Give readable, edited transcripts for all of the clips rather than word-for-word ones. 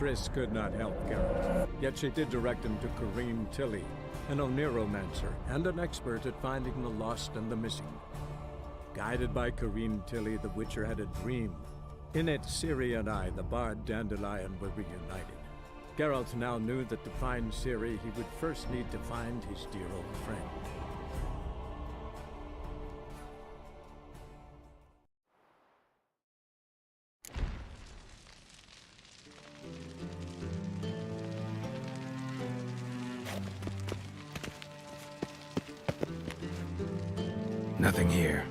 Triss could not help Geralt, yet she did direct him to Karim Tilly, an Oniromancer and an expert at finding the lost and the missing. Guided by Karim Tilly, the Witcher had a dream. In it, Ciri and I, the bard Dandelion, were reunited. Geralt now knew that to find Ciri, he would first need to find his dear old friend. Nothing here.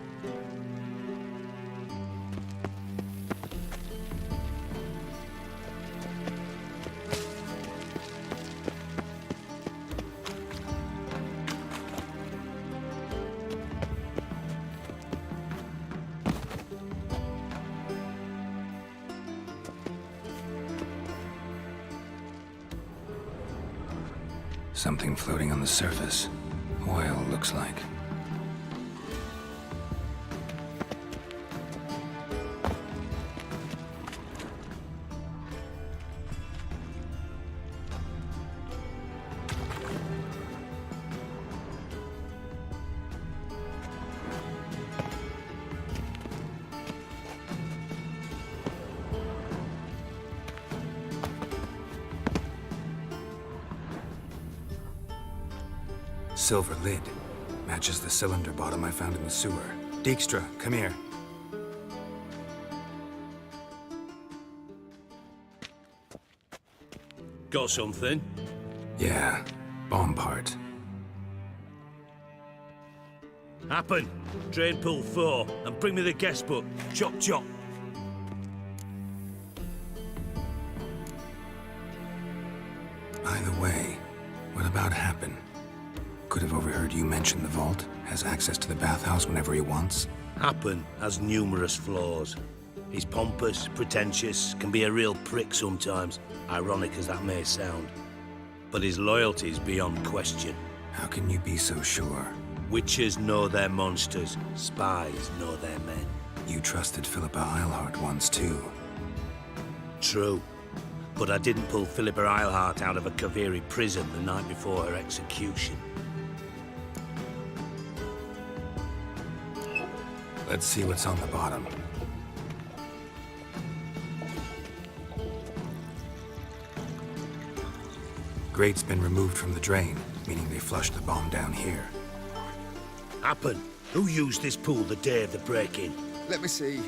Something floating on the surface. Oil, looks like. Silver lid. Matches the cylinder bottom I found in the sewer. Dijkstra, come here. Got something? Yeah, bomb part. Happen. Drain pool 4, and bring me the guest book. Chop chop. By the way, what about Happen? Could have overheard you mention the vault. Has access to the bathhouse whenever he wants. Happen has numerous flaws. He's pompous, pretentious, can be a real prick sometimes, ironic as that may sound. But his loyalty's beyond question. How can you be so sure? Witchers know their monsters, spies know their men. You trusted Philippa Eilhart once too. True. But I didn't pull Philippa Eilhart out of a Kaviri prison the night before her execution. Let's see what's on the bottom. Grate's been removed from the drain, meaning they flushed the bomb down here. Happen. Who used this pool the day of the break-in? Let me see.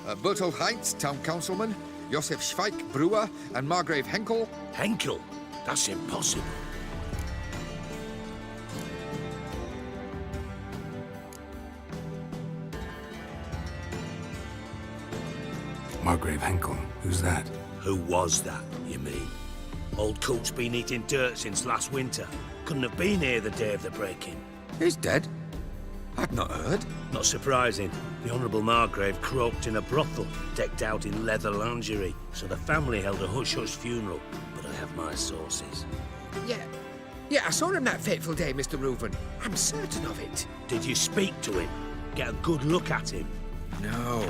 Bertolt Heinz, town councilman, Josef Schweik, brewer, and Margrave Henkel. Henkel? That's impossible. Margrave Henkel, who's that? Who was that, you mean? Old coot's been eating dirt since last winter. Couldn't have been here the day of the break-in. He's dead? I'd not heard. Not surprising. The Honourable Margrave croaked in a brothel, decked out in leather lingerie, so the family held a hush-hush funeral, but I have my sources. Yeah, I saw him that fateful day, Mr. Reuven. I'm certain of it. Did you speak to him? Get a good look at him? No.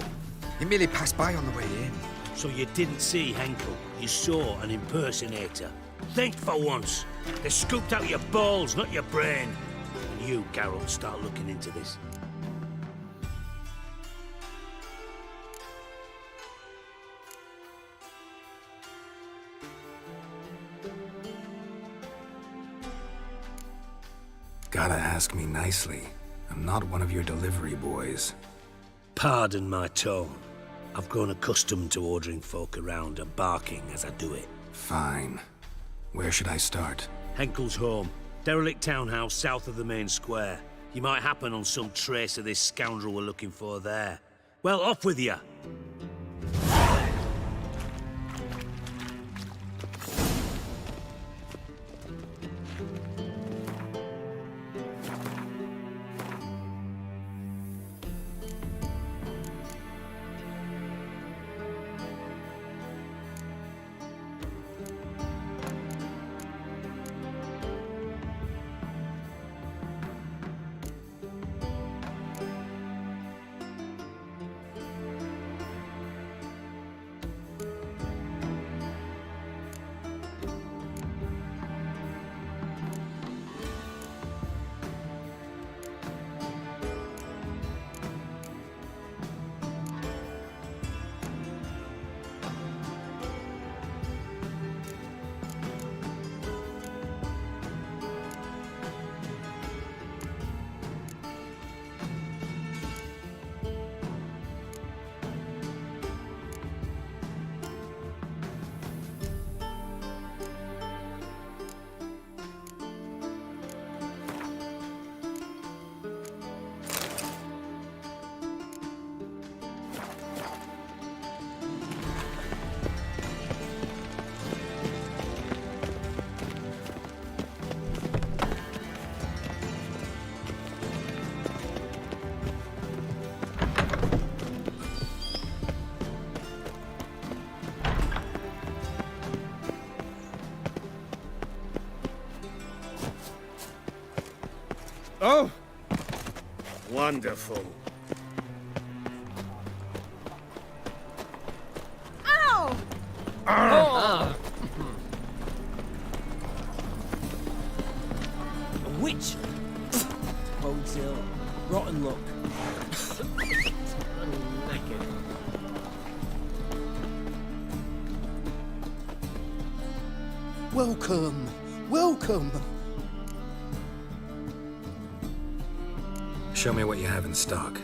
He merely passed by on the way in. So you didn't see Henkel, you saw an impersonator. Think for once. They scooped out your balls, not your brain. And you, Geralt, start looking into this. Gotta ask me nicely. I'm not one of your delivery boys. Pardon my tone. I've grown accustomed to ordering folk around and barking as I do it. Fine. Where should I start? Henkel's home. Derelict townhouse south of the main square. You might happen on some trace of this scoundrel we're looking for there. Well, off with you! Oh! Wonderful. Ow! A witch! Bodes ill. Rotten luck. I'm knackered. Welcome, welcome. Show me what you have in stock.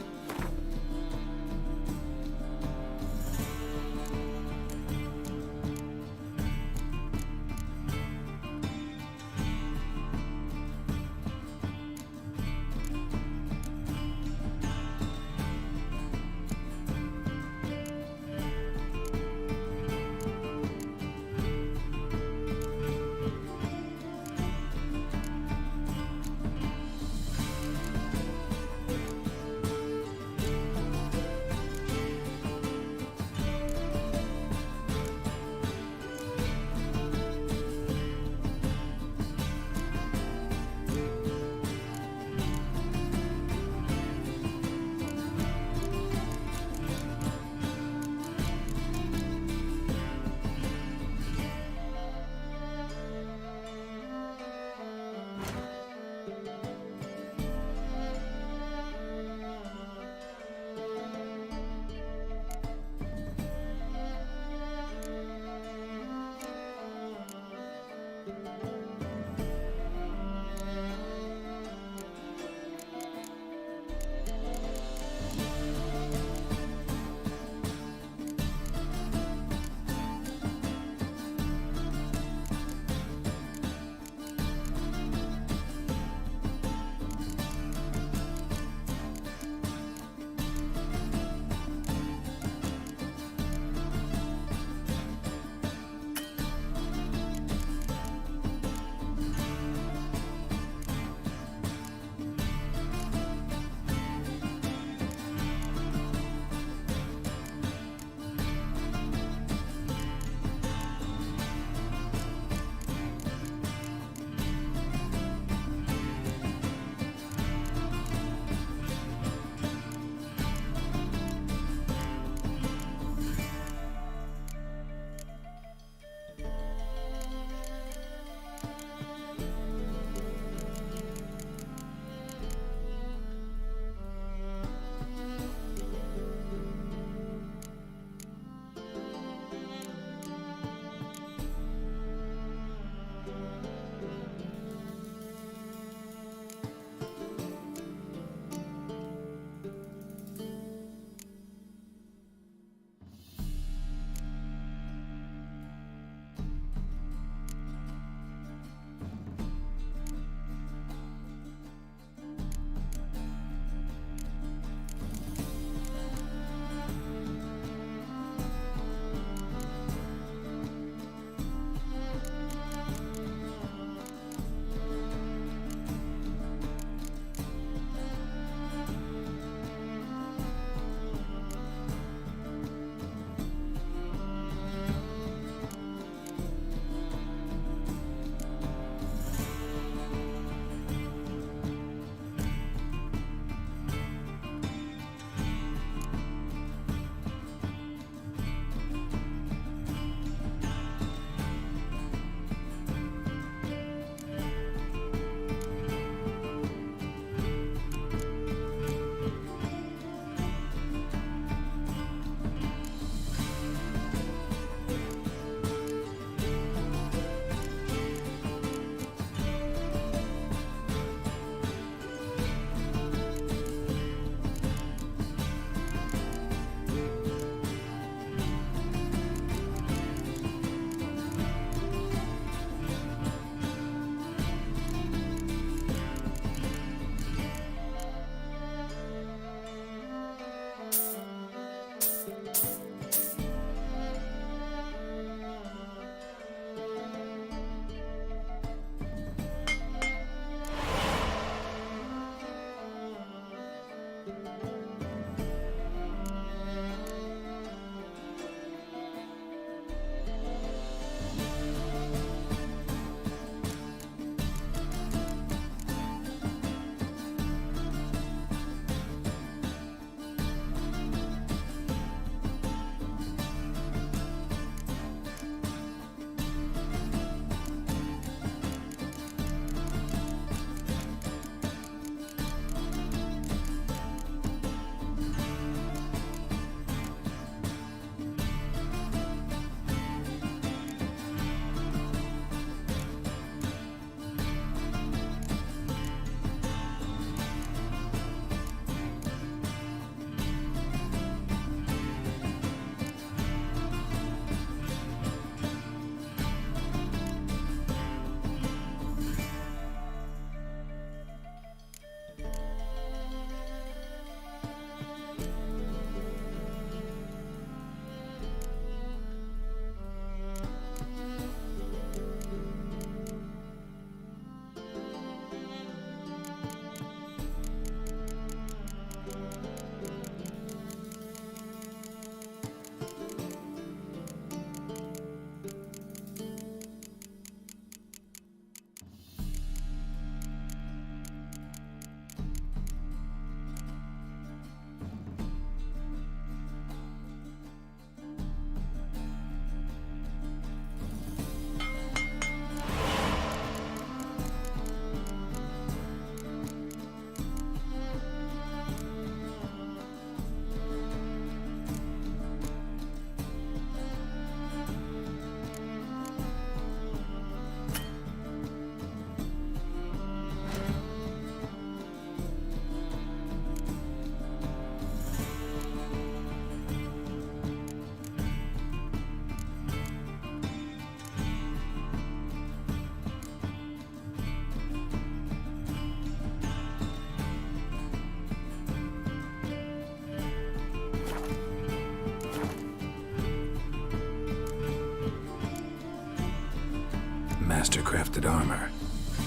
belted armor.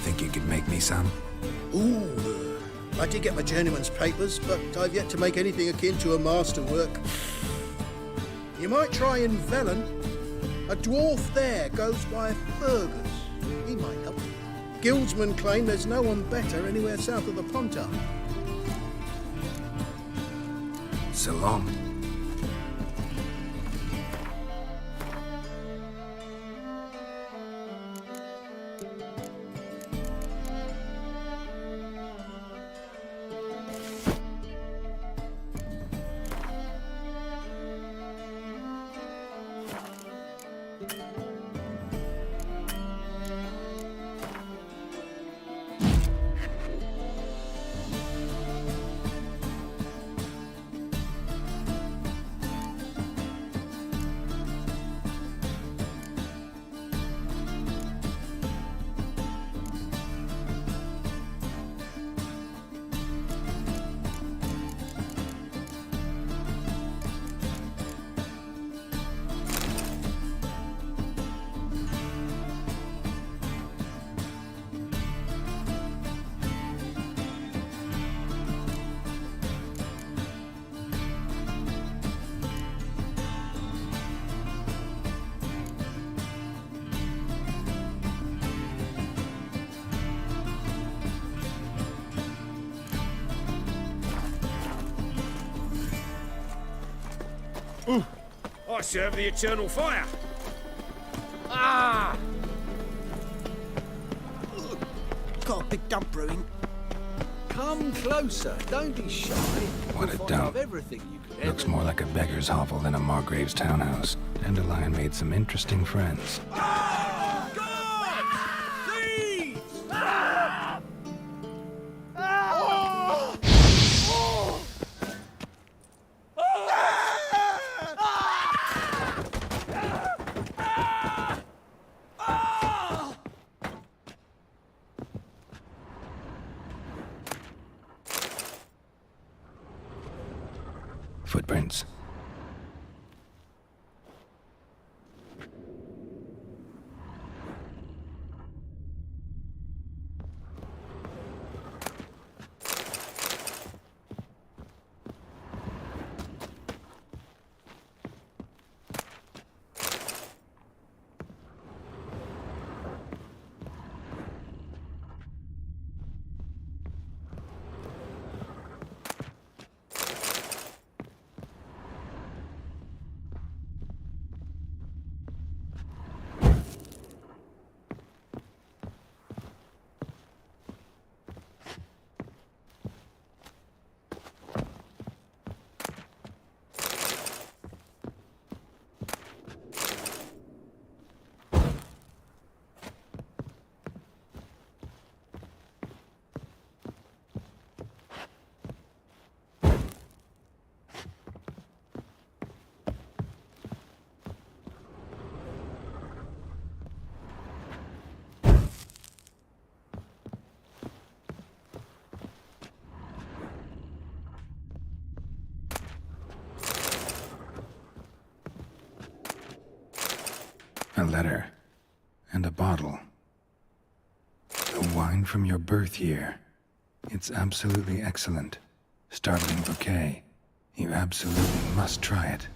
Think you could make me some? Ooh, I did get my journeyman's papers, but I've yet to make anything akin to a masterwork. You might try in Velen. A dwarf there goes by Fergus. He might help. Guildsmen claim there's no one better anywhere south of the Pontar. So long. I serve the eternal fire. Got a big dump brewing. Come closer, don't be shy. What You'll a find dump. I've everything you could Looks ever more like a beggar's hovel than a Margrave's townhouse. Dandelion made some interesting friends. Footprints. A letter. And a bottle. The wine from your birth year. It's absolutely excellent. Startling bouquet. You absolutely must try it.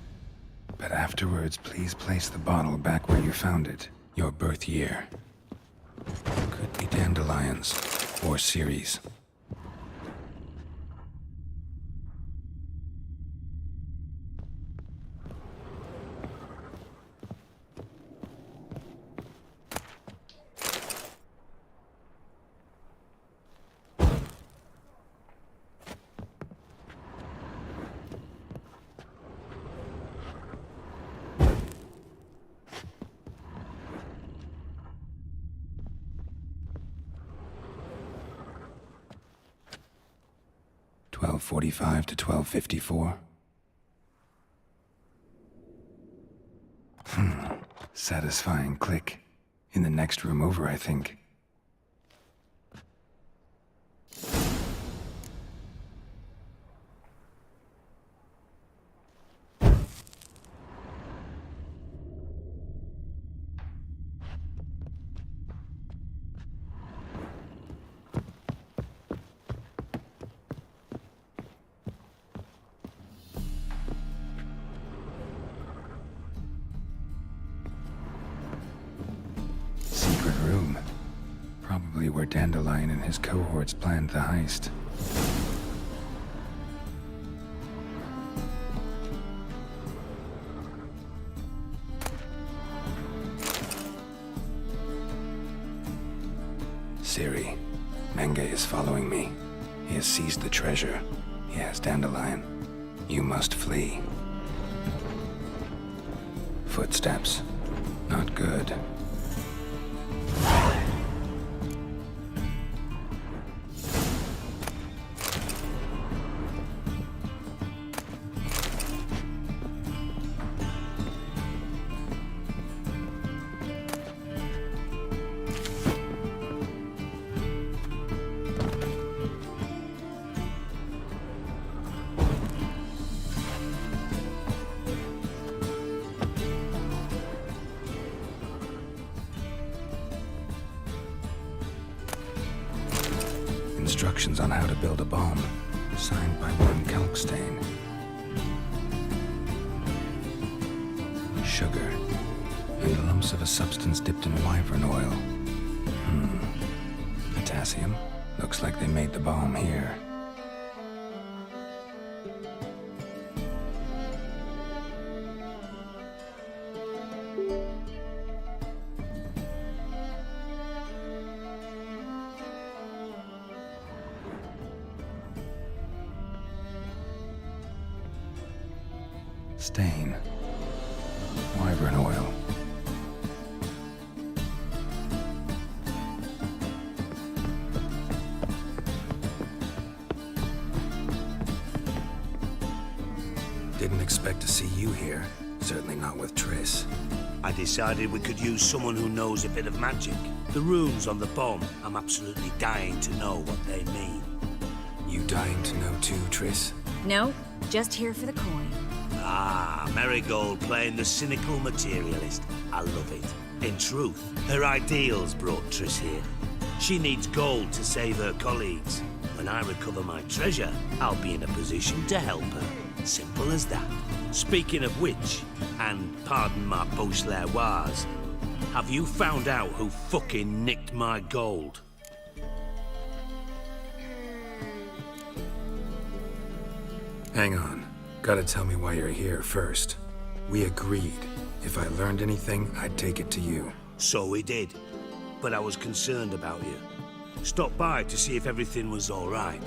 But afterwards, please place the bottle back where you found it. Your birth year. Could be dandelions. Or Ciri's. .45 to 12:54. Satisfying click. In the next room over, I think. probably where Dandelion and his cohorts planned the heist. Ciri, Menge is following me. He has seized the treasure. He has Dandelion. You must flee. Footsteps. Not good. Instructions on how to build a bomb, signed by one Kalkstain. Sugar, and lumps of a substance dipped in wyvern oil. Potassium? Looks like they made the bomb here. Stain. Wyvern oil. Didn't expect to see you here. Certainly not with Triss. I decided we could use someone who knows a bit of magic. The runes on the bomb, I'm absolutely dying to know what they mean. You dying to know too, Triss? No, just here for the coin. Ah, Marigold playing the cynical materialist. I love it. In truth, her ideals brought Triss here. She needs gold to save her colleagues. When I recover my treasure, I'll be in a position to help her. Simple as that. Speaking of which, and pardon my post-l'oise, have you found out who fucking nicked my gold? Hang on. Gotta tell me why you're here first. We agreed. If I learned anything, I'd take it to you. So we did. But I was concerned about you. Stopped by to see if everything was all right.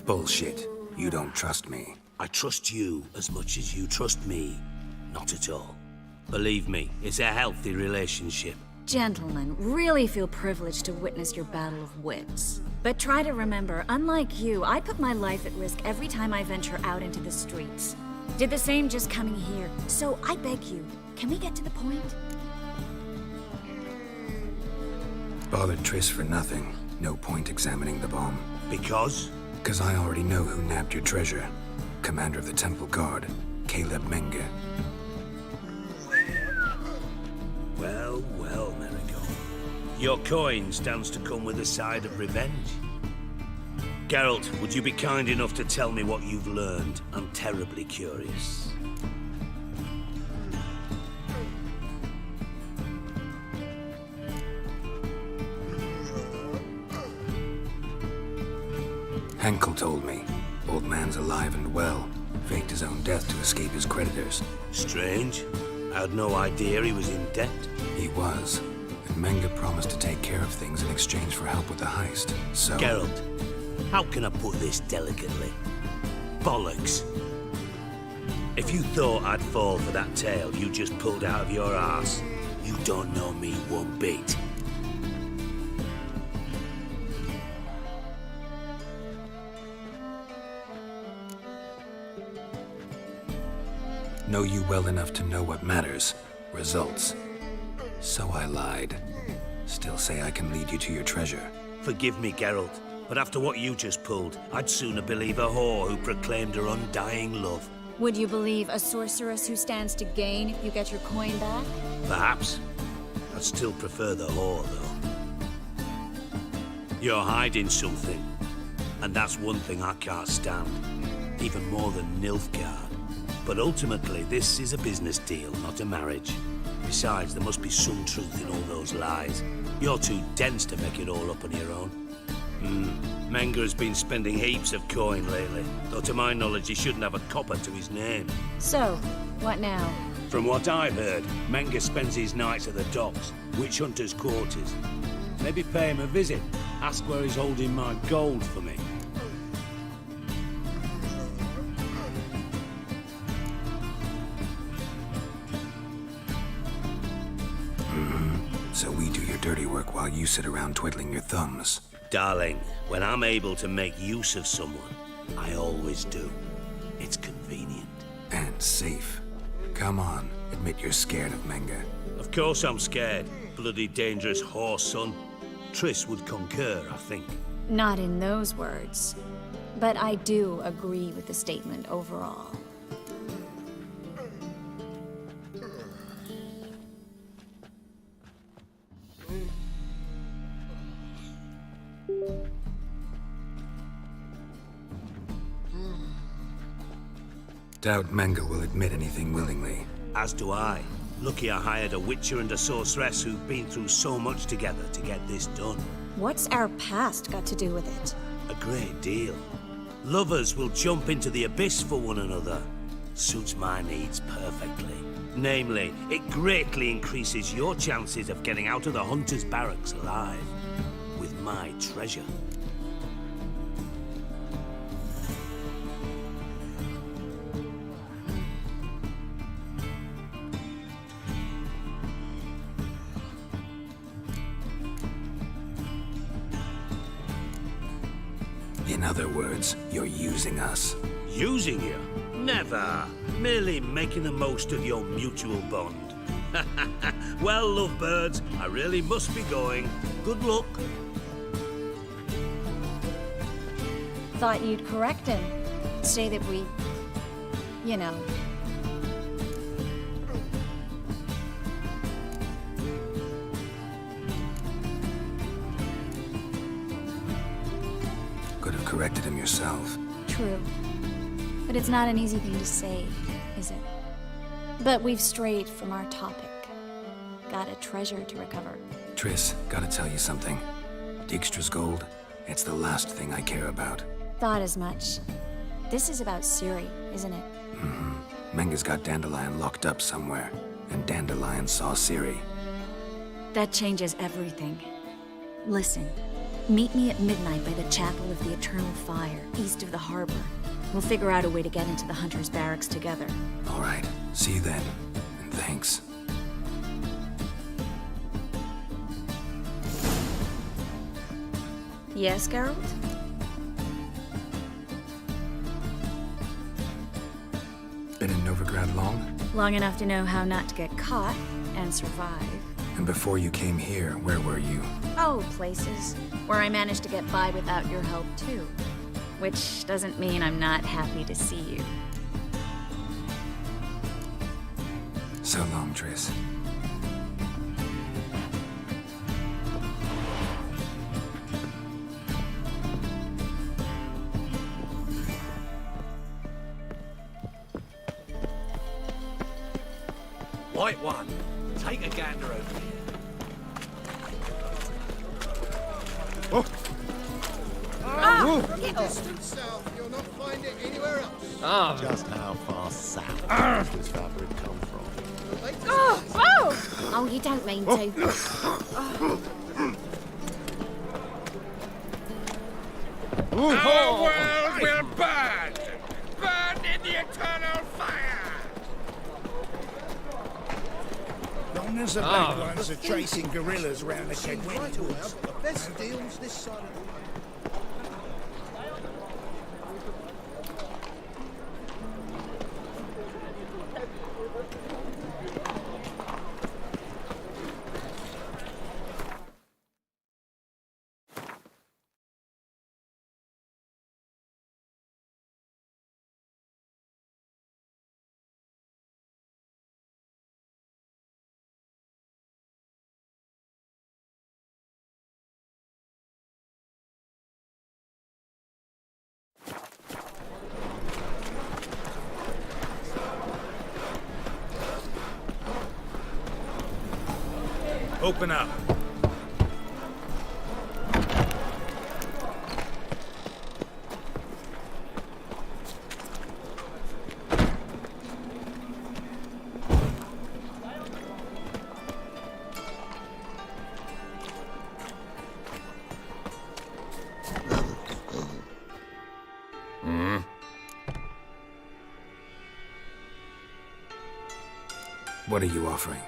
Bullshit. You don't trust me. I trust you as much as you trust me. Not at all. Believe me, it's a healthy relationship. Gentlemen, really feel privileged to witness your battle of wits. But try to remember, unlike you, I put my life at risk every time I venture out into the streets. Did the same just coming here. So I beg you, can we get to the point? Bothered Triss for nothing. No point examining the bomb. Because? Because I already know who nabbed your treasure. Commander of the Temple Guard, Caleb Menge. Well, well, Marigold. Your coin stands to come with a side of revenge. Geralt, would you be kind enough to tell me what you've learned? I'm terribly curious. Henkel told me. Old man's alive and well. Faked his own death to escape his creditors. Strange. I had no idea he was in debt. He was. And Menge promised to take care of things in exchange for help with the heist. So... Geralt, how can I put this delicately? Bollocks. If you thought I'd fall for that tale you just pulled out of your arse, you don't know me one bit. Know you well enough to know what matters. Results. So I lied. Still say I can lead you to your treasure. Forgive me, Geralt, but after what you just pulled, I'd sooner believe a whore who proclaimed her undying love. Would you believe a sorceress who stands to gain if you get your coin back? Perhaps. I'd still prefer the whore, though. You're hiding something, and that's one thing I can't stand. Even more than Nilfgaard. But ultimately, this is a business deal, not a marriage. Besides, there must be some truth in all those lies. You're too dense to make it all up on your own. Menga has been spending heaps of coin lately, though to my knowledge he shouldn't have a copper to his name. So, what now? From what I've heard, Menga spends his nights at the docks, witch hunters' quarters. Maybe pay him a visit, ask where he's holding my gold for me. So we do your dirty work while you sit around twiddling your thumbs. Darling, when I'm able to make use of someone, I always do. It's convenient. And safe. Come on, admit you're scared of Menga. Of course I'm scared. Bloody dangerous horse, son. Triss would concur, I think. Not in those words. But I do agree with the statement overall. Doubt Menga will admit anything willingly. As do I. Lucky I hired a witcher and a sorceress who've been through so much together to get this done. What's our past got to do with it? A great deal. Lovers will jump into the abyss for one another. Suits my needs perfectly. Namely, it greatly increases your chances of getting out of the hunter's barracks alive. With my treasure. In other words, you're using us. Using you? Never. Merely making the most of your mutual bond. Well, lovebirds, I really must be going. Good luck. Thought you'd correct him. Say that we... you know... Could have corrected him yourself. True. But it's not an easy thing to say, is it? But we've strayed from our topic. Got a treasure to recover. Triss, gotta tell you something. Dijkstra's gold, it's the last thing I care about. Thought as much. This is about Ciri, isn't it? Menga's got Dandelion locked up somewhere, and Dandelion saw Ciri. That changes everything. Listen, meet me at midnight by the Chapel of the Eternal Fire, east of the harbor. We'll figure out a way to get into the Hunter's Barracks together. All right, see you then, and thanks. Yes, Geralt? Been in Novigrad long? Long enough to know how not to get caught and survive. And before you came here, where were you? Oh, places where I managed to get by without your help, too. Which doesn't mean I'm not happy to see you. So long, Triss. White one, take a gander over here. Distant south, you'll not find it anywhere else. Just how far south does this fabric come from? Oh, you don't mean to. Our world will burn! Burn in the eternal fire! Long as the big ones are chasing gorillas round the Seems Quen right away, woods. I've got the best deals this side of the Open up. What are you offering?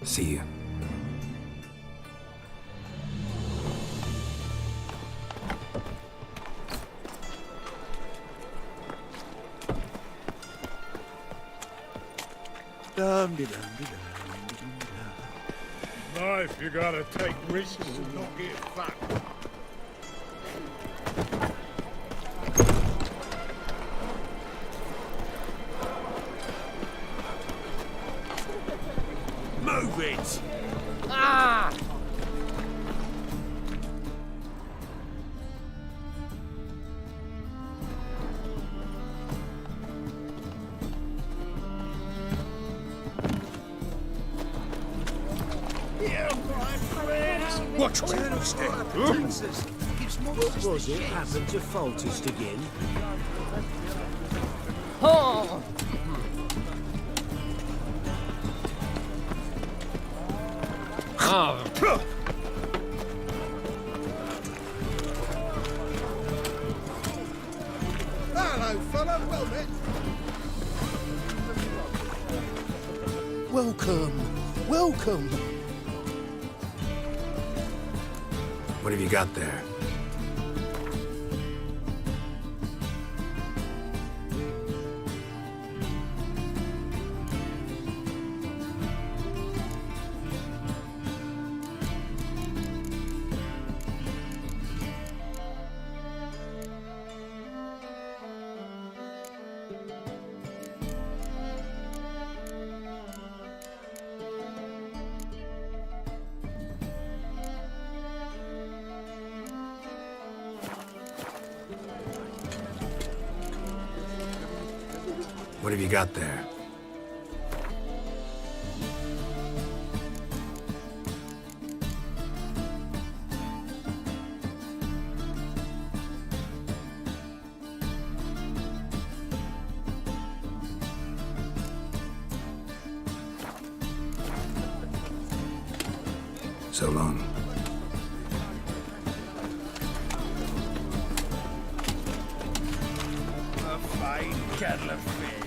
See you. Life, you gotta take risks and not get fucked. Move it! Ah! Watch where you step. What was it happened to faltest again? Oh! Oh! Hello, fella. Well met. Welcome. Welcome. What have you got there? What have you got there? So long. kettle of fish.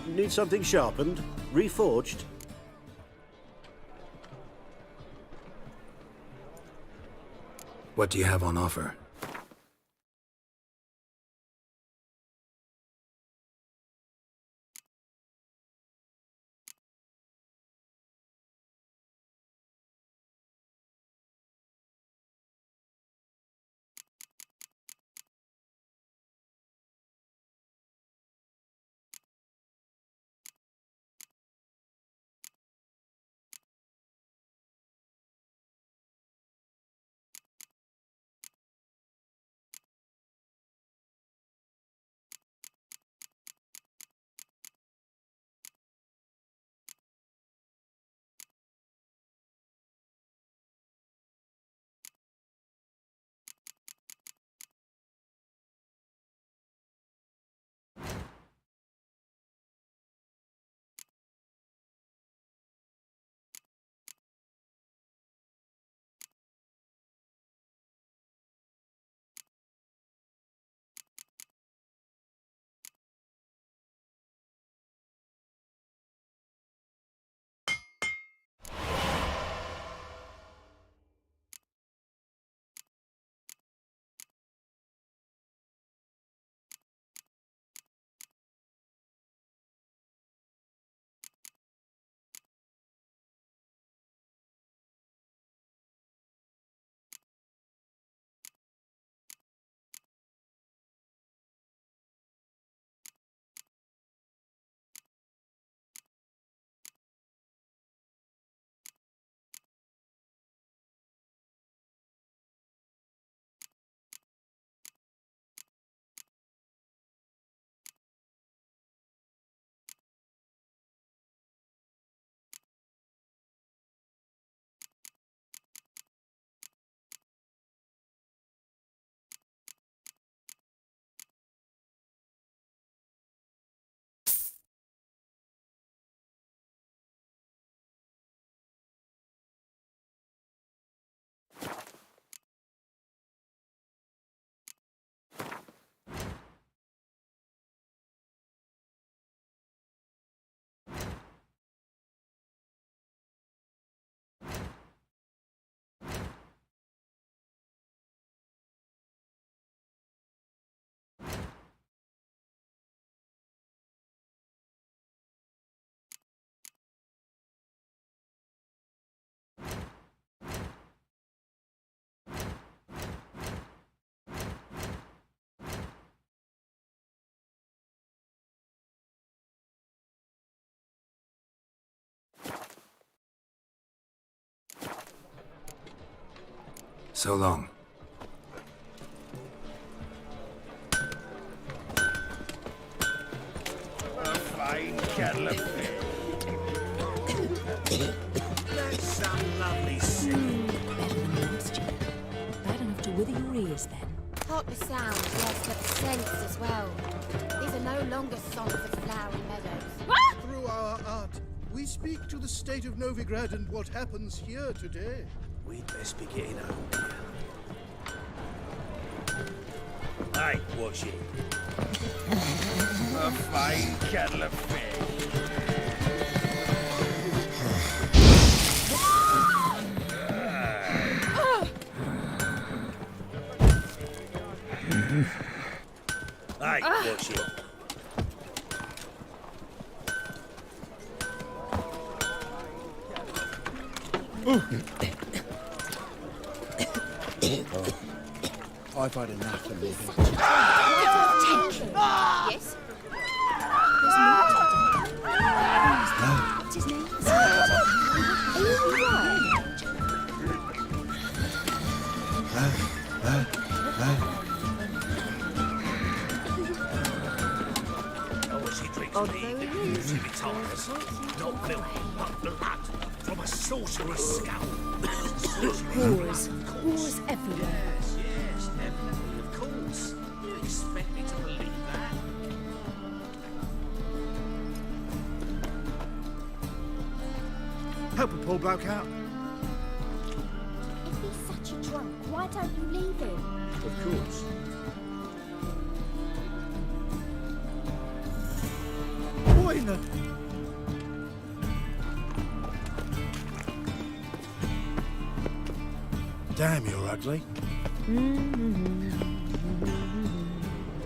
Need something sharpened? Reforged? What do you have on offer? So long. A fine kettle of fish. That's some lovely soup. Better than last year. Bad enough to wither your ears then. Not the sound, yes, but the sense as well. These are no longer songs of flowery meadows. Through our art, we speak to the state of Novigrad and what happens here today. We'd best be getting home. Hey, watch it. A fine kettle of fish. Hey, watch it. I've had enough of living. Yes? What's his name? Are you alright? She drinks me, retires. Not milk, but blood from a sorcerer's scalp. Whores everywhere. Yes, definitely, of course. You expect me to believe that? Help a poor bloke out. If he's such a drunk, why don't you leave him? Of course. Dinner. Damn, you're ugly.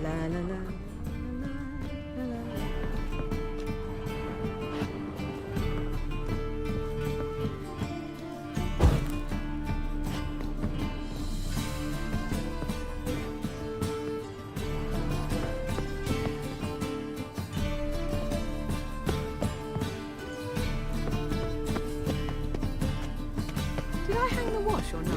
La la la. Did I hang the wash or not?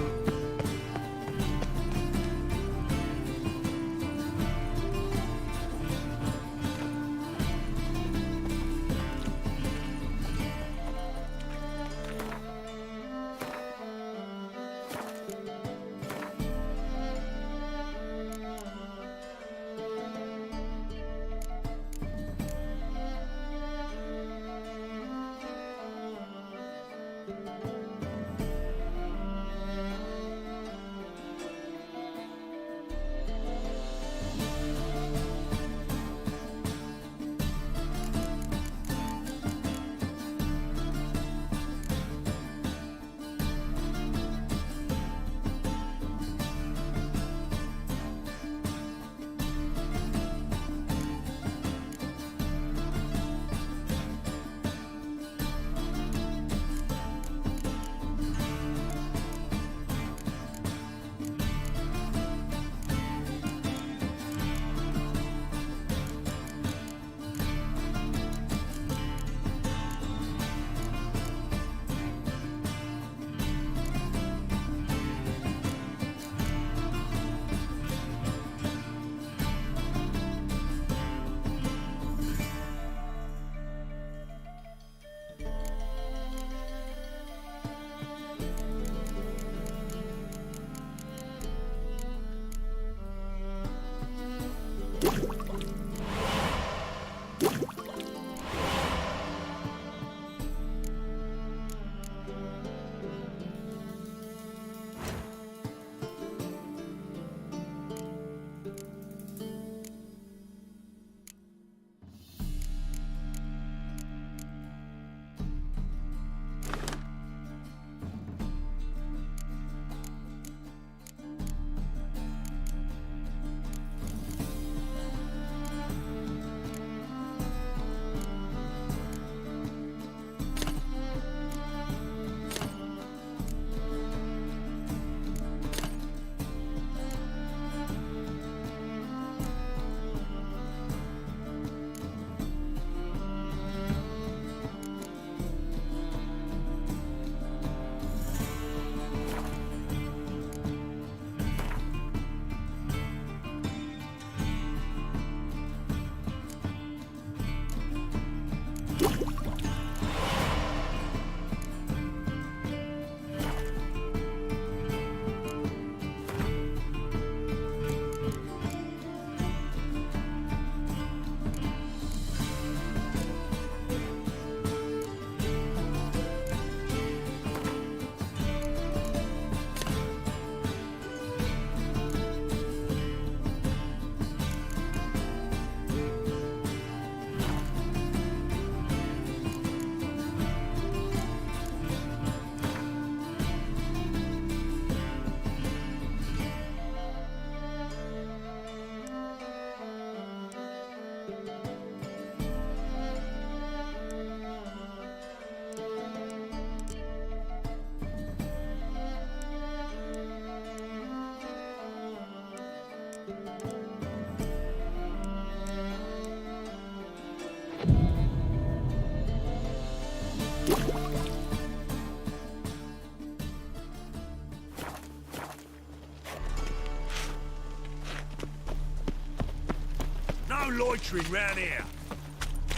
No loitering round here.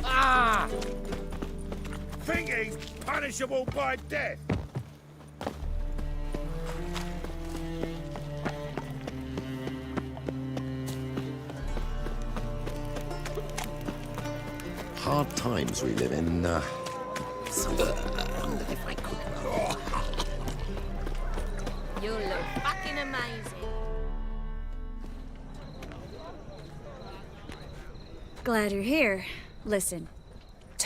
Ah! Think he's punishable by death. Hard times we live in. If I could. You look fucking amazing. Glad you're here. Listen,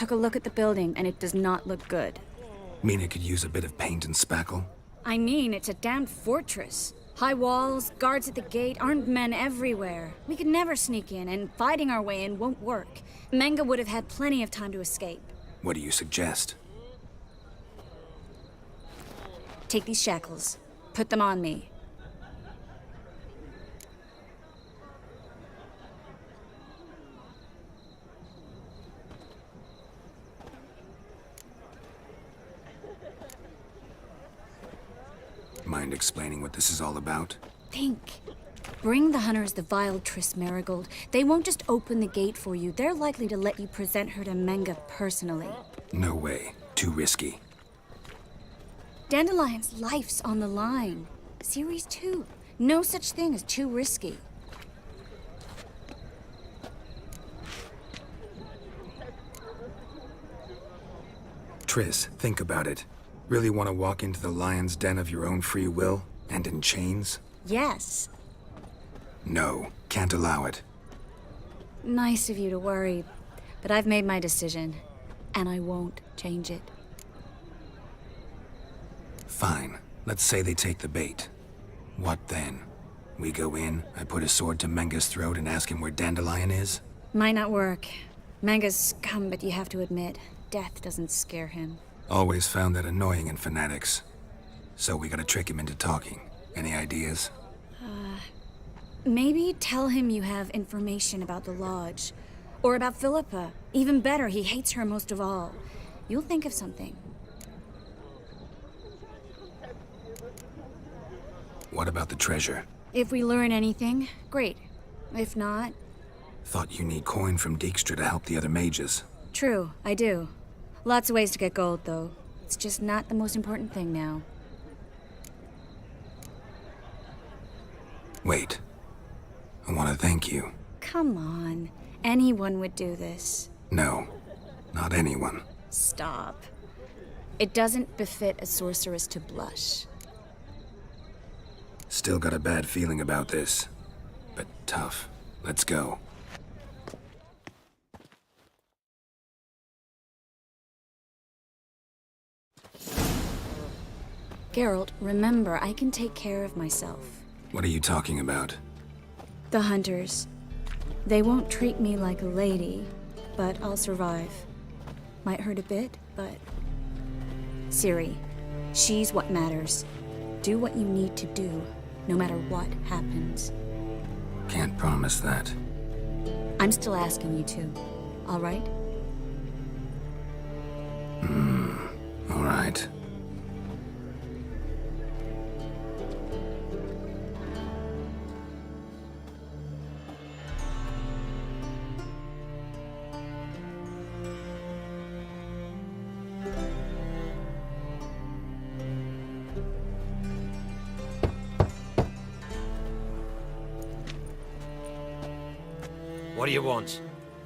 took a look at the building, and it does not look good. Mean it could use a bit of paint and spackle? I mean, it's a damn fortress. High walls, guards at the gate, armed men everywhere. We could never sneak in, and fighting our way in won't work. Menga would have had plenty of time to escape. What do you suggest? Take these shackles. Put them on me. Mind explaining what this is all about? Think. Bring the hunters the vile Triss Marigold. They won't just open the gate for you. They're likely to let you present her to Menga personally. No way. Too risky. Dandelion's life's on the line. Ciri's too. No such thing as too risky. Triss, think about it. Really want to walk into the lion's den of your own free will, and in chains? Yes. No, can't allow it. Nice of you to worry, but I've made my decision, and I won't change it. Fine. Let's say they take the bait. What then? We go in, I put a sword to Menga's throat and ask him where Dandelion is? Might not work. Menga's scum, but you have to admit, death doesn't scare him. Always found that annoying in fanatics. So we gotta trick him into talking. Any ideas? Maybe tell him you have information about the Lodge. Or about Philippa. Even better, he hates her most of all. You'll think of something. What about the treasure? If we learn anything, great. If not... Thought you need coin from Dijkstra to help the other mages. True, I do. Lots of ways to get gold, though. It's just not the most important thing now. Wait. I want to thank you. Come on. Anyone would do this. No. Not anyone. Stop. It doesn't befit a sorceress to blush. Still got a bad feeling about this. But tough. Let's go. Geralt, remember, I can take care of myself. What are you talking about? The hunters. They won't treat me like a lady, but I'll survive. Might hurt a bit, but... Ciri, she's what matters. Do what you need to do, no matter what happens. Can't promise that. I'm still asking you to, all right? All right. What do you want?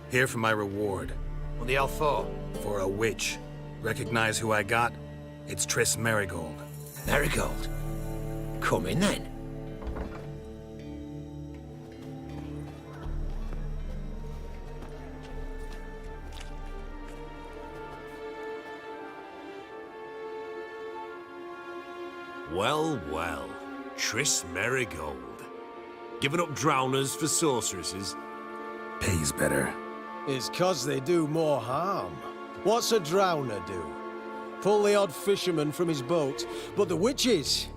Here for my reward. What the hell for? For a witch. Recognize who I got? It's Triss Marigold. Marigold? Come in then. Well, well. Triss Marigold. Giving up drowners for sorceresses? Pays better. It's 'cause they do more harm. What's a drowner do? Pull the odd fisherman from his boat. But the witches,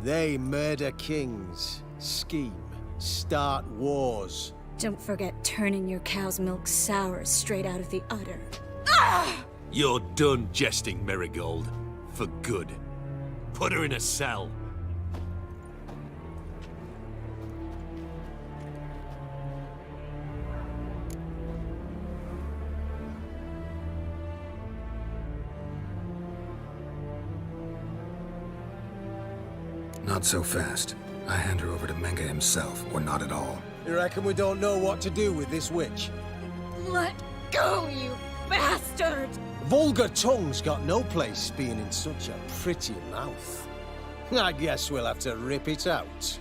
they murder kings, scheme, start wars. Don't forget turning your cow's milk sour straight out of the udder. You're done jesting, Marigold. For good. Put her in a cell. Not so fast. I hand her over to Menga himself, or not at all. You reckon we don't know what to do with this witch? Let go, you bastard! Vulgar tongue's got no place being in such a pretty mouth. I guess we'll have to rip it out.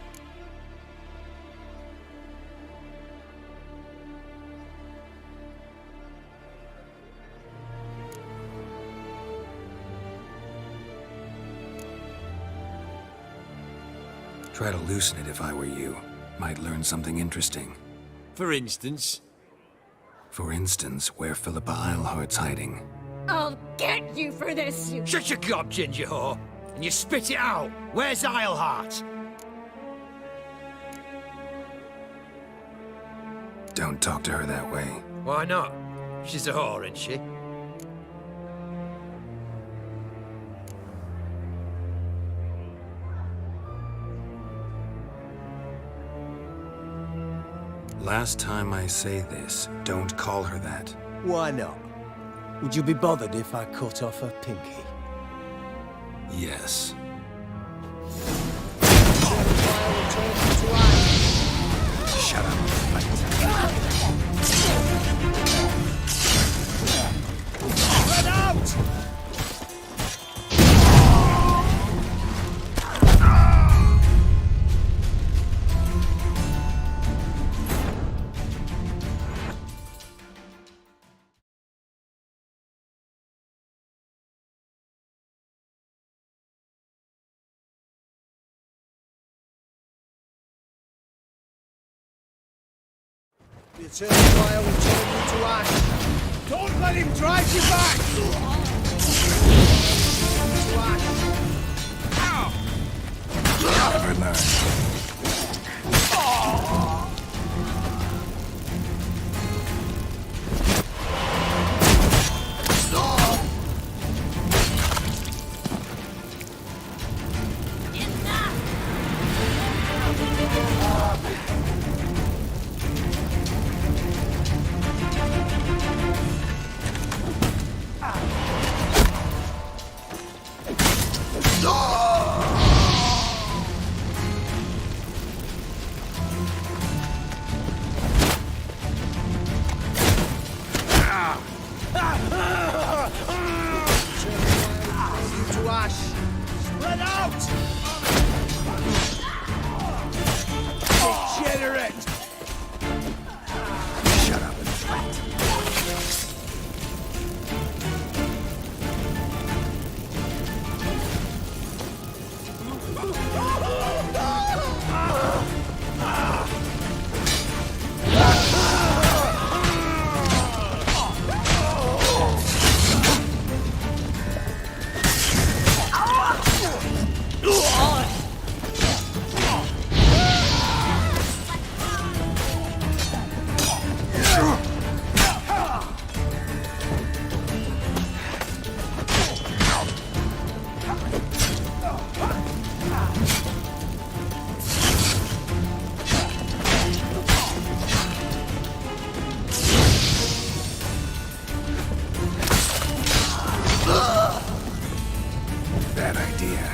Try to loosen it if I were you. Might learn something interesting. For instance? For instance, where Philippa Eilhart's hiding. I'll get you for this, you... Shut your gob, ginger whore! And you spit it out! Where's Eilhart? Don't talk to her that way. Why not? She's a whore, isn't she? Last time I say this, don't call her that. Why not? Would you be bothered if I cut off her pinky? Yes. Shut up. Spread out! The eternal fire will turn you to ash. Don't let him drive you back! To ash. Never learn. To ash. Spread out! Degenerate! Shut up and fight. Bad idea.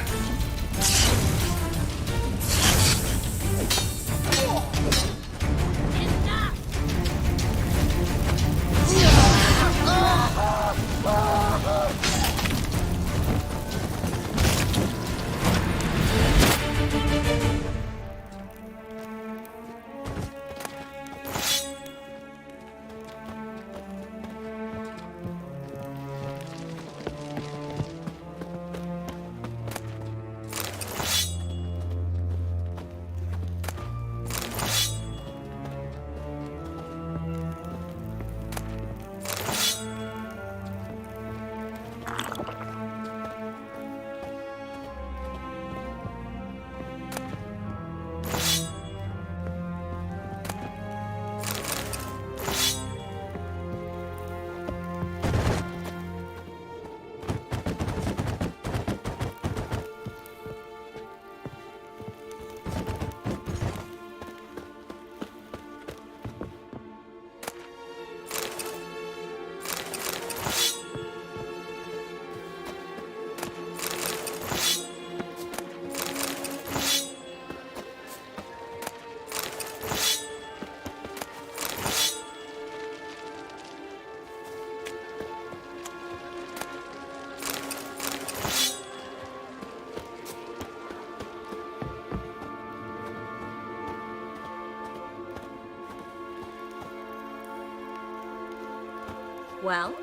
Well?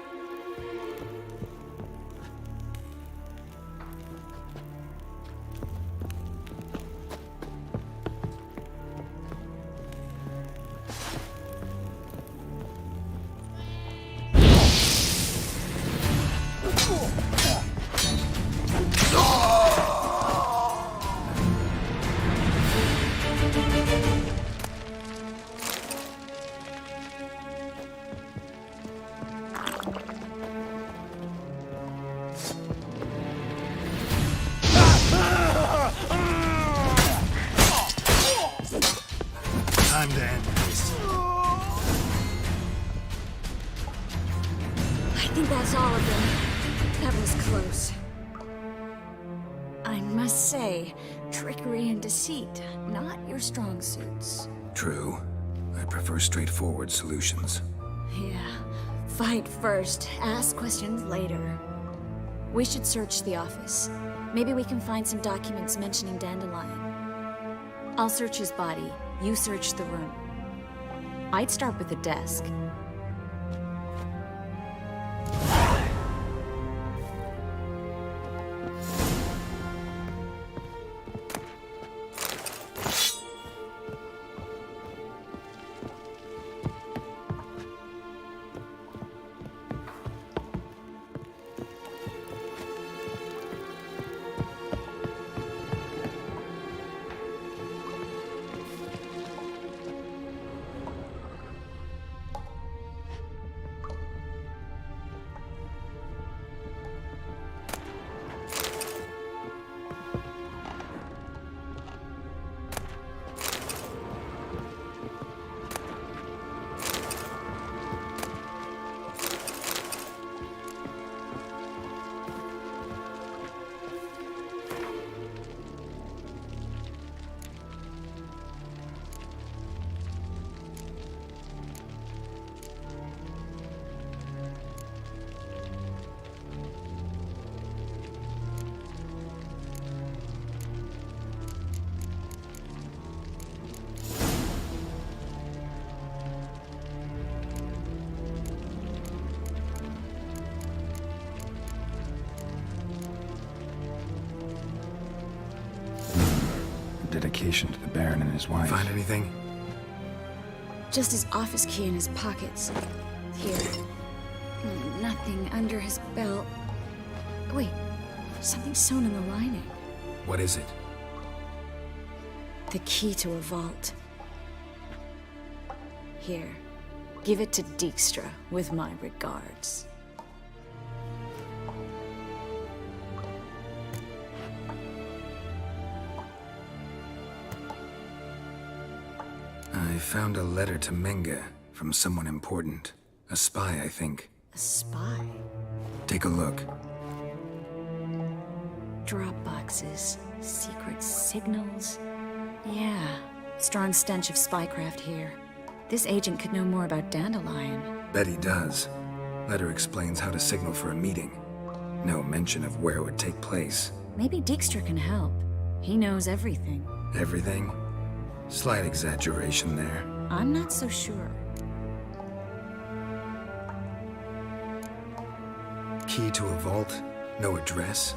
Time to end this. I think that's all of them. That was close. I must say, trickery and deceit, not your strong suits. True. I prefer straightforward solutions. Yeah. Fight first, ask questions later. We should search the office. Maybe we can find some documents mentioning Dandelion. I'll search his body. You search the room. I'd start with the desk. Dedication to the Baron and his wife. Find anything? Just his office key in his pockets. Here. Nothing under his belt. Wait, something sewn in the lining. What is it? The key to a vault. Here. Give it to Dijkstra with my regards. I found a letter to Menge from someone important. A spy, I think. A spy? Take a look. Drop boxes, secret signals. Yeah, strong stench of spycraft here. This agent could know more about Dandelion. Bet he does. Letter explains how to signal for a meeting. No mention of where it would take place. Maybe Dijkstra can help. He knows everything. Everything? Slight exaggeration there. I'm not so sure. Key to a vault? No address?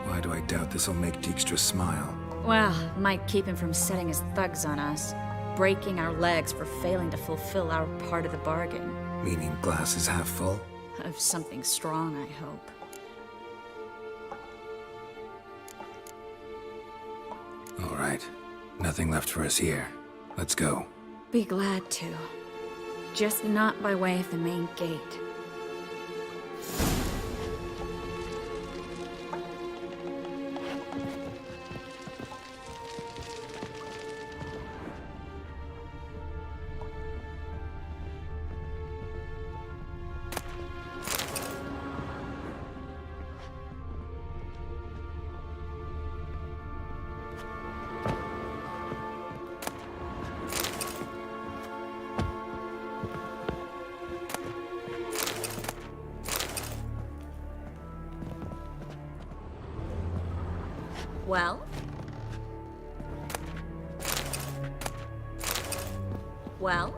Why do I doubt this'll make Dijkstra smile? Well, might keep him from setting his thugs on us. Breaking our legs for failing to fulfill our part of the bargain. Meaning glass is half full? Of something strong, I hope. All right. Nothing left for us here. Let's go. Be glad to. Just not by way of the main gate. Well? Well?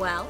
Well?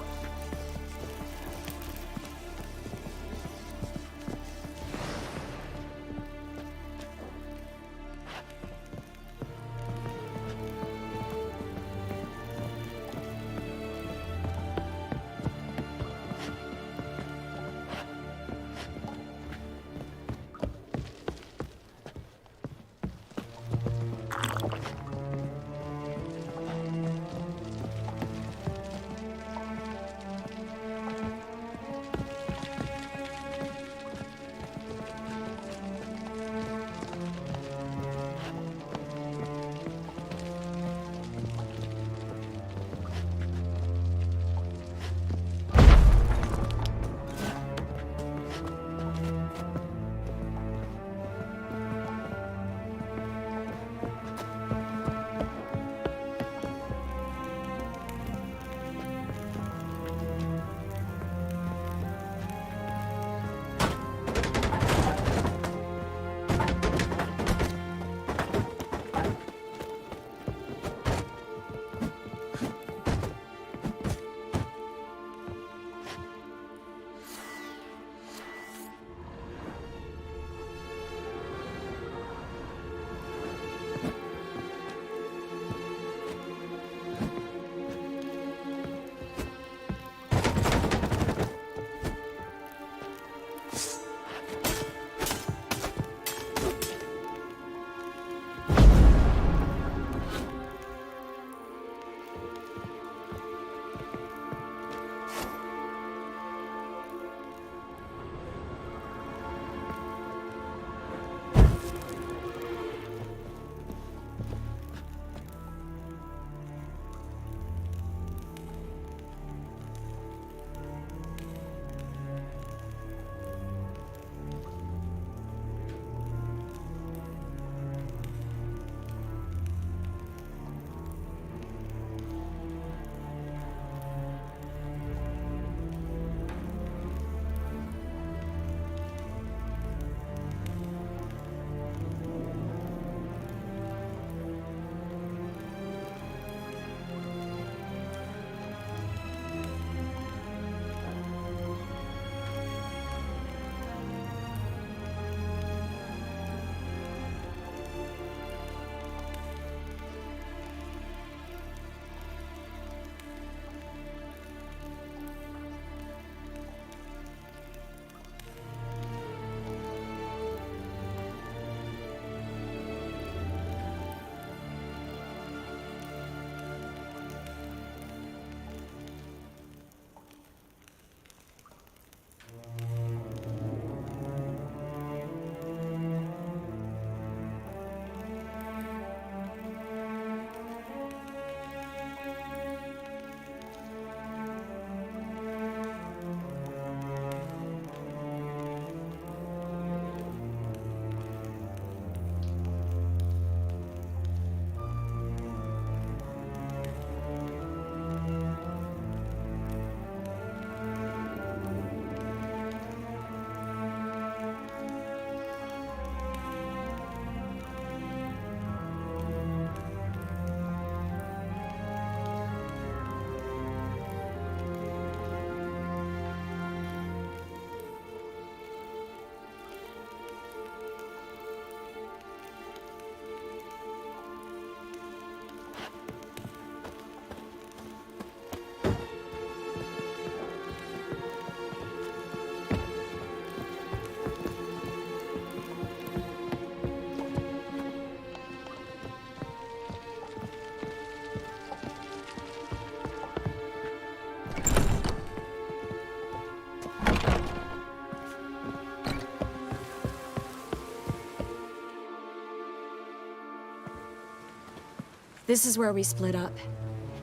This is where we split up.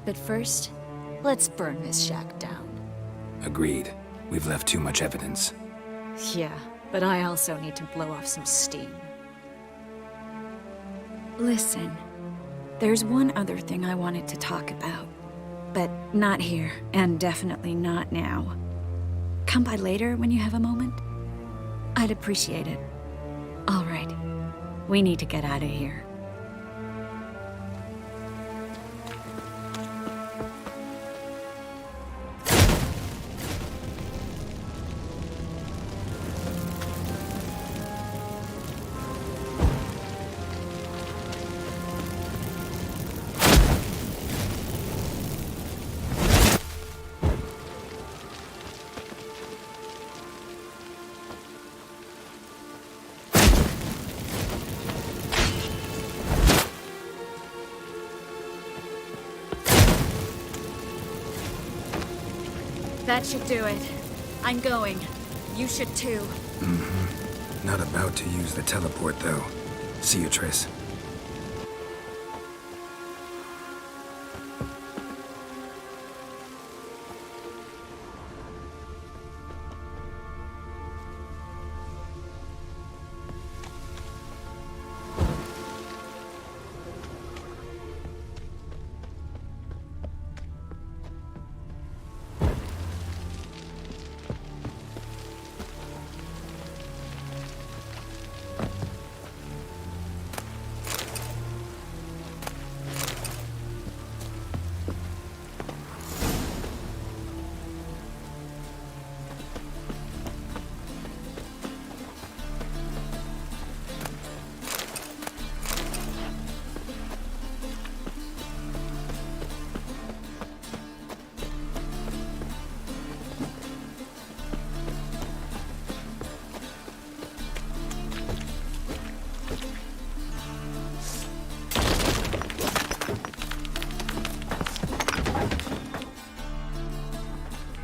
But first, let's burn this shack down. Agreed. We've left too much evidence. Yeah, but I also need to blow off some steam. Listen, there's one other thing I wanted to talk about. But not here, and definitely not now. Come by later when you have a moment? I'd appreciate it. All right. We need to get out of here. That should do it. I'm going. You should too. Mm-hmm. Not about to use the teleport, though. See you, Triss.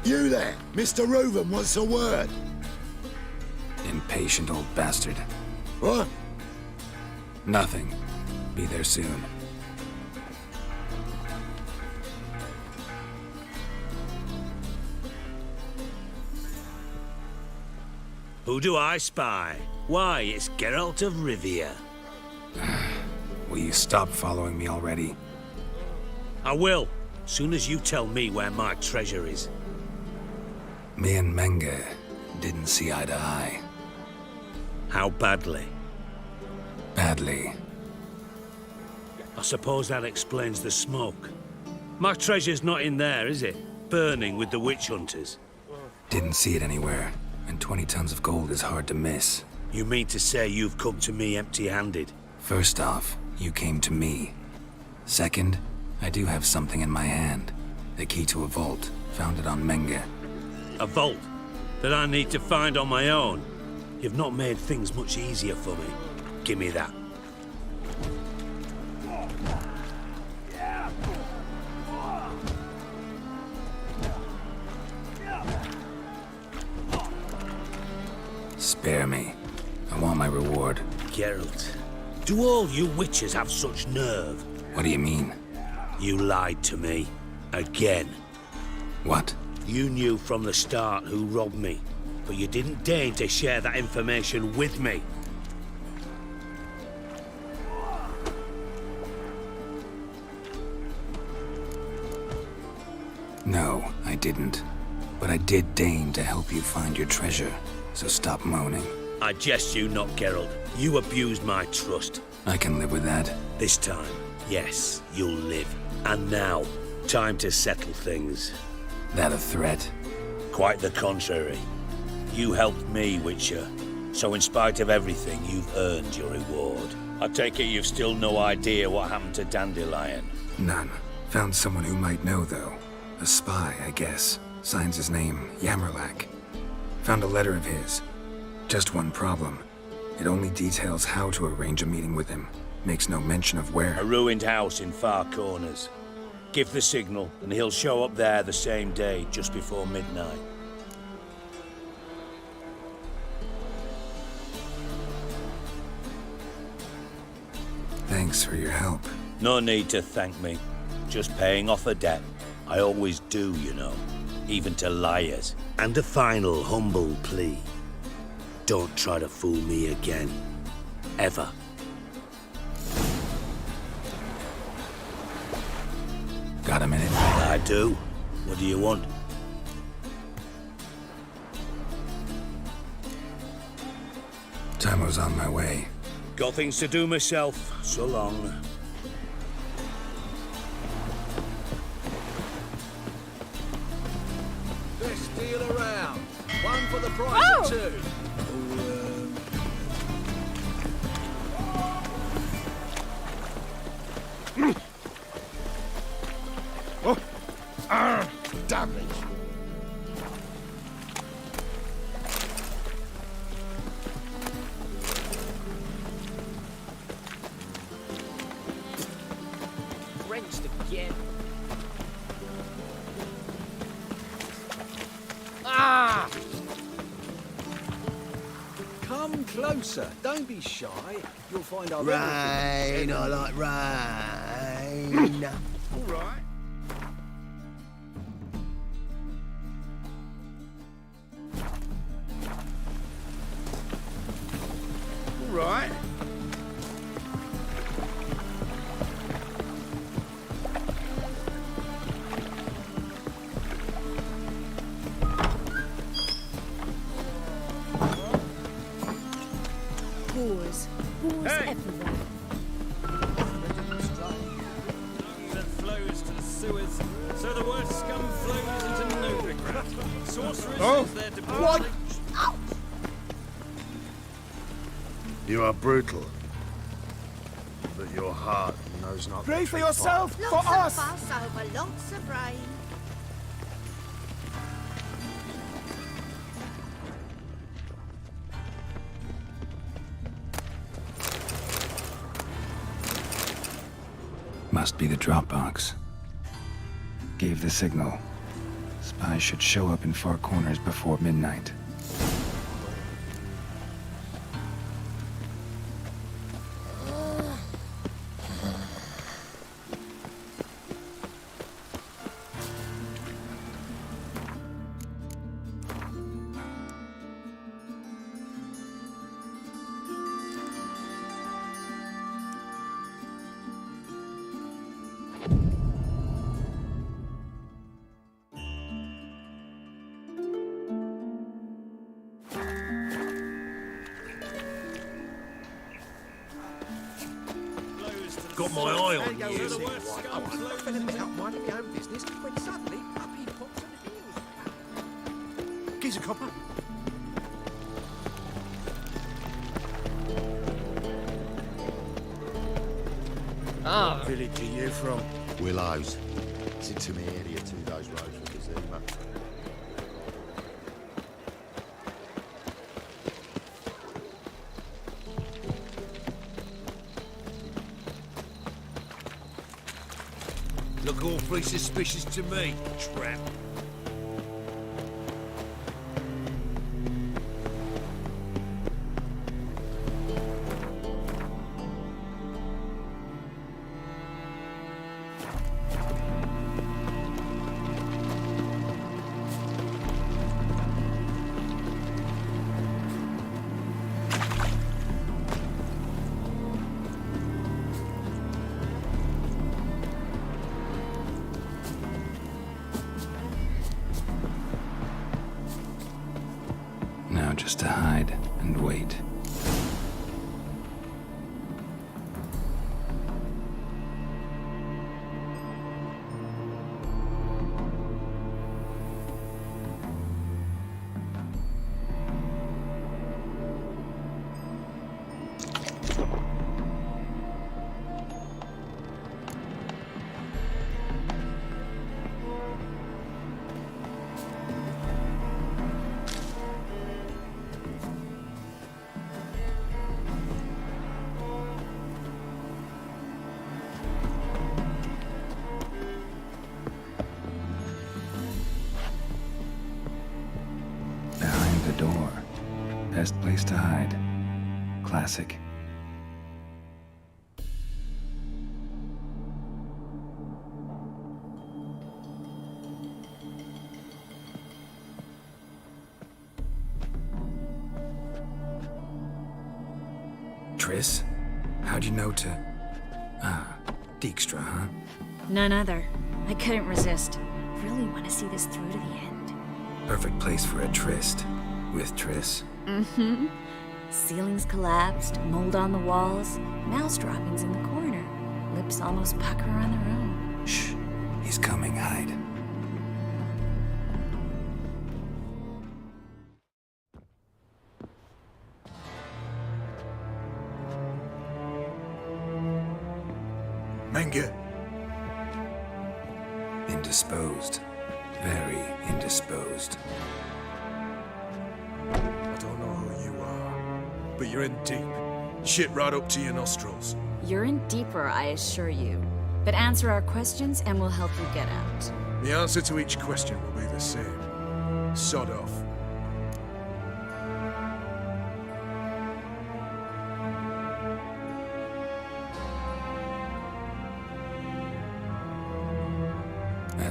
You there, Mr. Reuven wants a word. Impatient old bastard. What? Nothing. Be there soon. Who do I spy? Why, it's Geralt of Rivia. Will you stop following me already? I will, soon as you tell me where my treasure is. Me and Menge didn't see eye to eye. How badly? Badly. I suppose that explains the smoke. My treasure's not in there, is it? Burning with the witch hunters. Didn't see it anywhere, and 20 tons of gold is hard to miss. You mean to say you've come to me empty-handed? First off, you came to me. Second, I do have something in my hand. The key to a vault, found it on Menge. A vault that I need to find on my own. You've not made things much easier for me. Give me that. Spare me. I want my reward. Geralt, do all you witches have such nerve? What do you mean? You lied to me. Again. What? You knew from the start who robbed me, but you didn't deign to share that information with me. No, I didn't. But I did deign to help you find your treasure, so stop moaning. I jest you not, Geralt. You abused my trust. I can live with that. This time, yes, you'll live. And now, time to settle things. That a threat? Quite the contrary. You helped me, Witcher. So in spite of everything, you've earned your reward. I take it you've still no idea what happened to Dandelion? None. Found someone who might know, though. A spy, I guess. Signs his name, Yamerlak. Found a letter of his. Just one problem. It only details how to arrange a meeting with him. Makes no mention of where. A ruined house in Far Corners. Give the signal, and he'll show up there the same day, just before midnight. Thanks for your help. No need to thank me. Just paying off a debt. I always do, you know. Even to liars. And a final humble plea. Don't try to fool me again. Ever. Got a minute? I do. What do you want? Timo's on my way. Got things to do myself. So long. Best deal around. One for the price of two. Damage. Drenched again. Come closer. Don't be shy. You'll find our Rain, I like rain. All right. All right. Whores. Whores everywhere. That flows to the sewers, so the worst scum flows into Novigrad. Sorcerers is their department. You are brutal, but your heart knows not. Pray for yourself, for us! Lots of fuss over lots of rain. Must be the drop box. Gave the signal. Spies should show up in far corners before midnight. Got my eye on you. I'm feeling about minding my own business when suddenly up he pops on the heels. Geezer copper. What village are you from? Willows. It's into me area 2 days road from Kazima. Look awfully suspicious to me, tramp. Now just to hide and wait. Door. Best place to hide. Classic. Triss? How'd you know to... Dijkstra, huh? None other. I couldn't resist. Really want to see this through to the end. Perfect place for a tryst. With Triss. Mm-hmm. Ceilings collapsed, mold on the walls, mouse droppings in the corner. Lips almost pucker on their own. Shh. He's coming, hide. Menge. Indisposed. Very indisposed. I don't know who you are, but you're in deep. Shit right up to your nostrils. You're in deeper, I assure you. But answer our questions and we'll help you get out. The answer to each question will be the same. Sod off.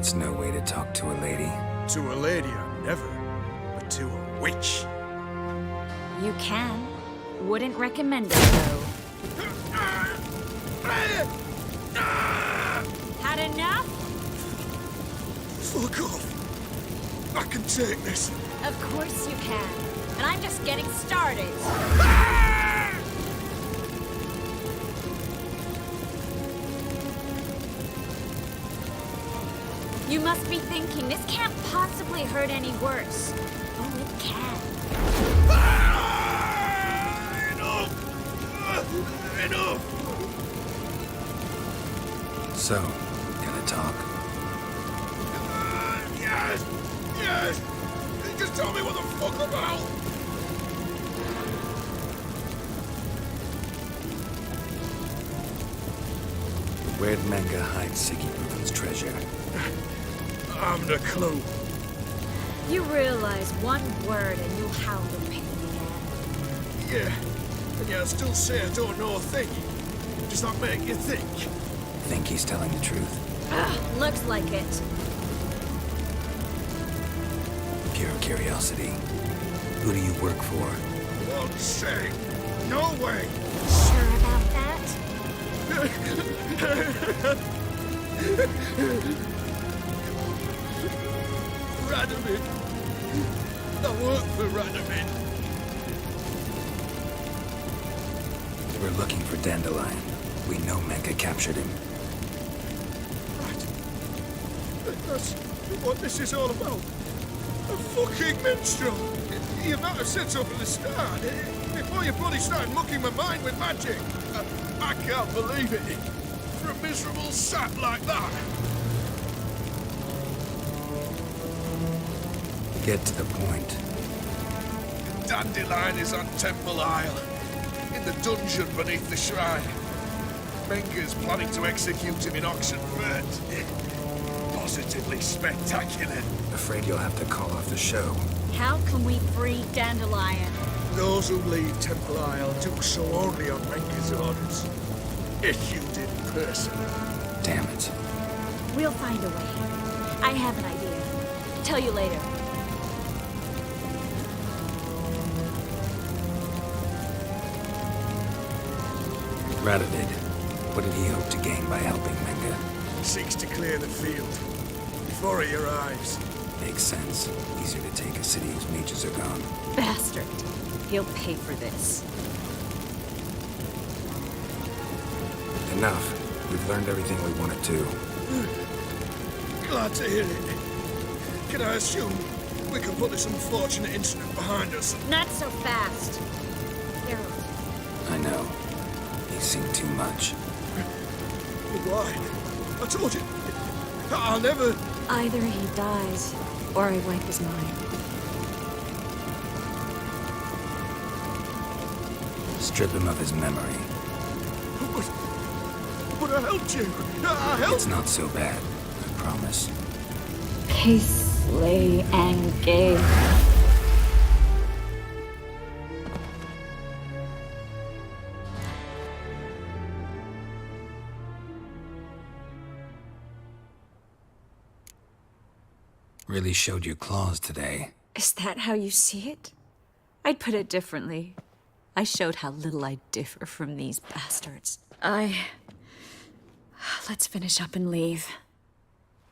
That's no way to talk to a lady. To a lady, I never. But to a witch. You can. Wouldn't recommend it, though. Had enough? Fuck off. I can take this. Of course you can. And I'm just getting started. You must be thinking, this can't possibly hurt any worse. Oh, it can. Enough! So, gonna talk? Yes! Yes! Just tell me what the fuck about! Where'd Manga hide Siggy Bruin's treasure? I'm the clue. You realize one word and you'll howl in pain again. Yeah. And yet I still say I don't know a thing. Does that make you think? Think he's telling the truth? Ugh, looks like it. Pure curiosity. Who do you work for? Won't say. No way. Sure about that? Radovid. I work for Radovid. We're looking for Dandelion. We know Manga captured him. Right. That's what this is all about. A fucking minstrel. You might have said so from the start. Before you bloody started mucking my mind with magic. I can't believe it. For a miserable sap like that. Get to the point. Dandelion is on Temple Isle. In the dungeon beneath the shrine. Menga's planning to execute him in Oxenfurt. Positively spectacular. Afraid you'll have to call off the show. How can we free Dandelion? Those who lead Temple Isle do so only on Menga's orders. Issued in person. Damn it. We'll find a way. I have an idea. Tell you later. Radovid, what did he hope to gain by helping Manga? Seeks to clear the field before he arrives. Makes sense. Easier to take a city whose mages are gone. Bastard. He'll pay for this. Enough. We've learned everything we wanted to. Glad to hear it. Can I assume we can put this unfortunate incident behind us? Not so fast. Geralt. I know. He's seen too much. Why? I told you. I'll never... Either he dies, or I wipe his mind. Strip him of his memory. But I helped you. I helped... It's not so bad, I promise. Peacefully and gay. Really showed your claws today. Is that how you see it? I'd put it differently. I showed how little I differ from these bastards. Let's finish up and leave.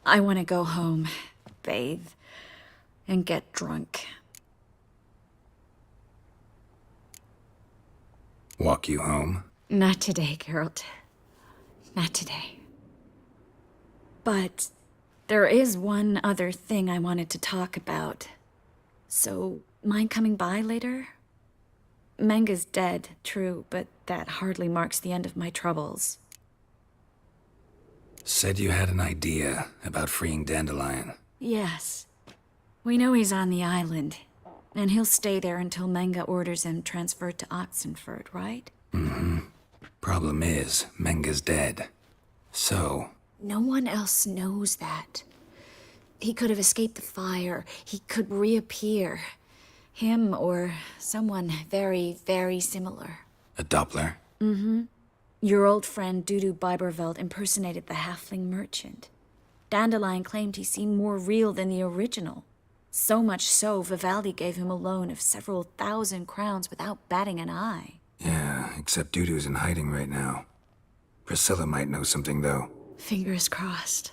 I want to go home, bathe, and get drunk. Walk you home? Not today, Geralt. Not today. But there is one other thing I wanted to talk about. So, mind coming by later? Manga's dead, true, but that hardly marks the end of my troubles. Said you had an idea about freeing Dandelion. Yes. We know he's on the island, and he'll stay there until Manga orders him transferred to Oxenfurt, right? Mm-hmm. Problem is, Menga's dead. So... No one else knows that. He could have escaped the fire. He could reappear. Him or someone very, very similar. A Doppler? Mm-hmm. Your old friend Dudu Biberveld impersonated the halfling merchant. Dandelion claimed he seemed more real than the original. So much so, Vivaldi gave him a loan of several thousand crowns without batting an eye. Yeah, except Dudu's in hiding right now. Priscilla might know something, though. Fingers crossed.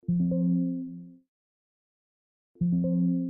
Thank you.